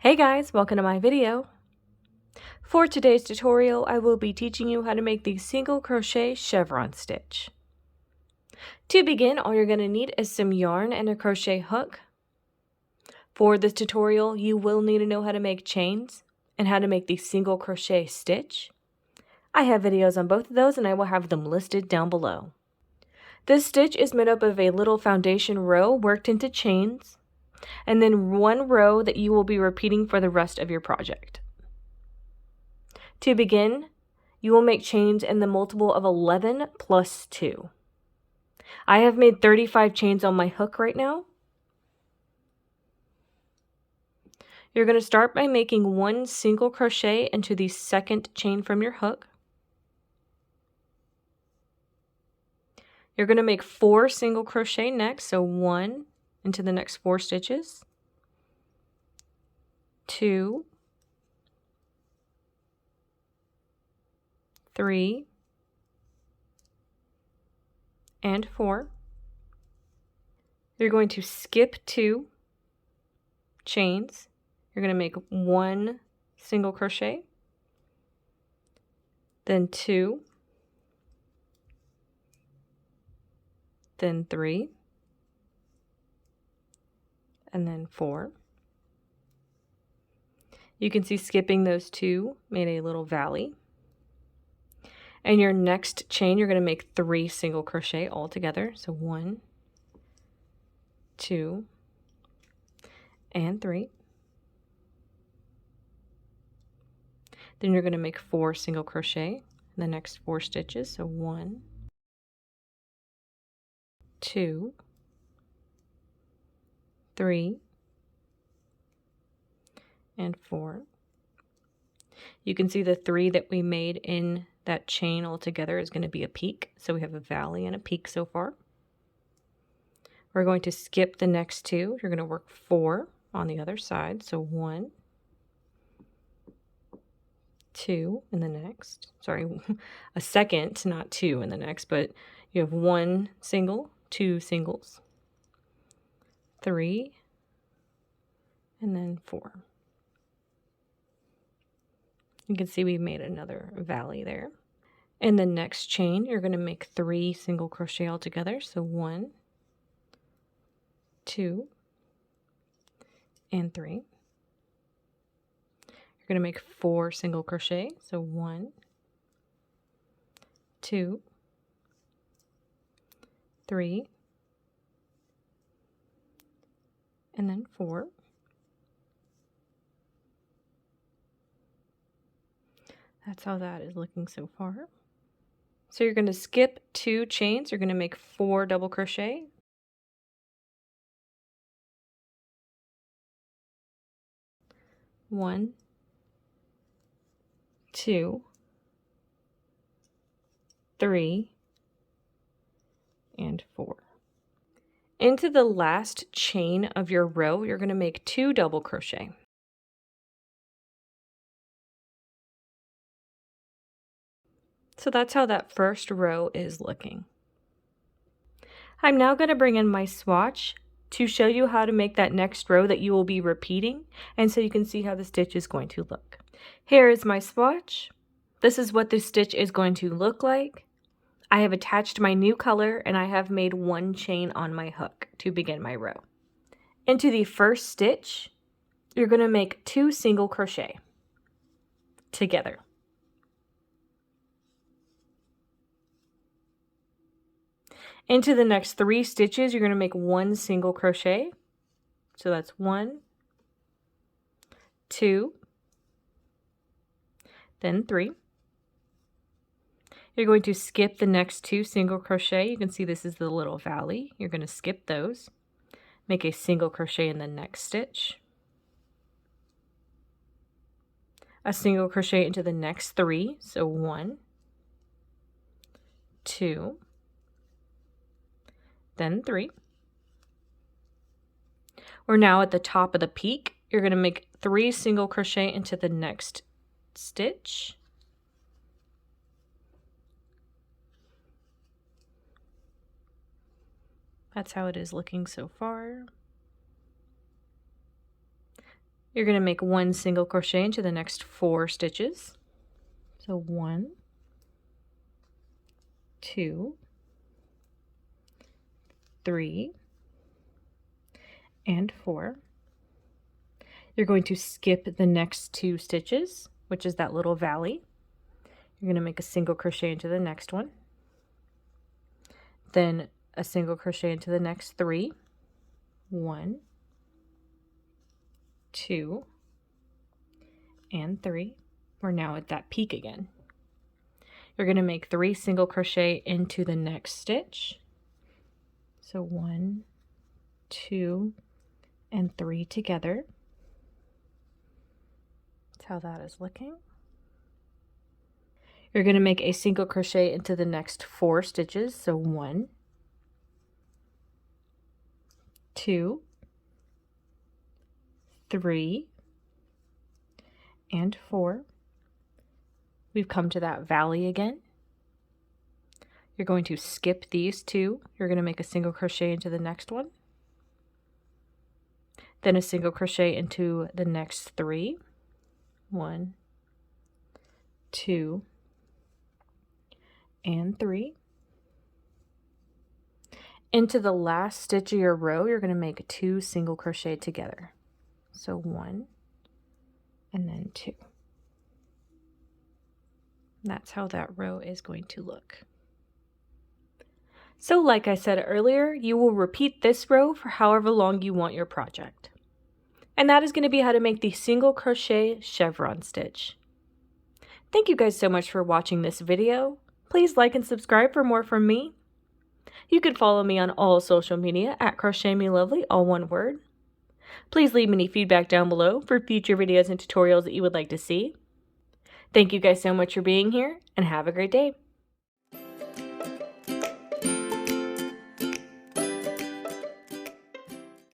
Hey guys, welcome to my video. For today's tutorial, I will be teaching you how to make the single crochet chevron stitch. To begin, all you're going to need is some yarn and a crochet hook. For this tutorial, you will need to know how to make chains and how to make the single crochet stitch. I have videos on both of those and I will have them listed down below. This stitch is made up of a little foundation row worked into chains, and then one row that you will be repeating for the rest of your project. To begin, you will make chains in the multiple of 11 plus 2. I have made 35 chains on my hook right now. You're going to start by making one single crochet into the second chain from your hook. You're going to make 4 single crochet next, so 1 into the next 4 stitches, 2, 3, and 4. You're going to skip 2 chains. You're going to make 1 single crochet, then 2, then 3, and then 4. You can see skipping those 2 made a little valley. And your next chain, you're going to make 3 single crochet all together. So 1, 2, and 3. Then you're going to make 4 single crochet in the next 4 stitches. So 1, 2, 3, and 4. You can see the 3 that we made in that chain all together is going to be a peak. So we have a valley and a peak so far. We're going to skip the next 2. You're going to work 4 on the other side. So 1, 2 in the next. Sorry, a second, not 2 in the next, but you have 1 single, 2 singles, 3, and then 4. You can see we made another valley there. In the next chain, you're going to make 3 single crochet all together. So 1, 2, and 3. You're going to make 4 single crochet. So 1, 2, 3, and then 4. That's how that is looking so far. So you're going to skip 2 chains. You're going to make 4 double crochet. One, 2, 3, and 4. Into the last chain of your row, you're going to make 2 double crochet. So that's how that first row is looking. I'm now going to bring in my swatch to show you how to make that next row that you will be repeating, and so you can see how the stitch is going to look. Here is my swatch. This is what this stitch is going to look like. I have attached my new color and I have made 1 chain on my hook to begin my row. Into the first stitch, you're going to make 2 single crochet together. Into the next 3 stitches, you're going to make 1 single crochet. So that's 1, 2, then 3. You're going to skip the next 2 single crochet. You can see this is the little valley. You're going to skip those. Make a single crochet in the next stitch. A single crochet into the next 3. So 1, 2, then 3. We're now at the top of the peak. You're going to make 3 single crochet into the next stitch. That's how it is looking so far. You're going to make 1 single crochet into the next 4 stitches. So 1, 2, 3, and 4. You're going to skip the next 2 stitches, which is that little valley. You're going to make a single crochet into the next one, then a single crochet into the next 3. 1, 2, and 3. We're now at that peak again. You're going to make 3 single crochet into the next stitch. So 1, 2, and 3 together. That's how that is looking. You're going to make a single crochet into the next 4 stitches. So 1, 2, 3, and 4. We've come to that valley again. You're going to skip these 2. You're going to make a single crochet into the next one, then a single crochet into the next 3. 1, 2, and 3. Into the last stitch of your row, you're going to make 2 single crochet together. So 1 and then 2. That's how that row is going to look. So like I said earlier, you will repeat this row for however long you want your project. And that is going to be how to make the single crochet chevron stitch. Thank you guys so much for watching this video. Please like and subscribe for more from me. You can follow me on all social media at Crochet Me Lovely, all one word. Please leave me any feedback down below for future videos and tutorials that you would like to see. Thank you guys so much for being here, and have a great day.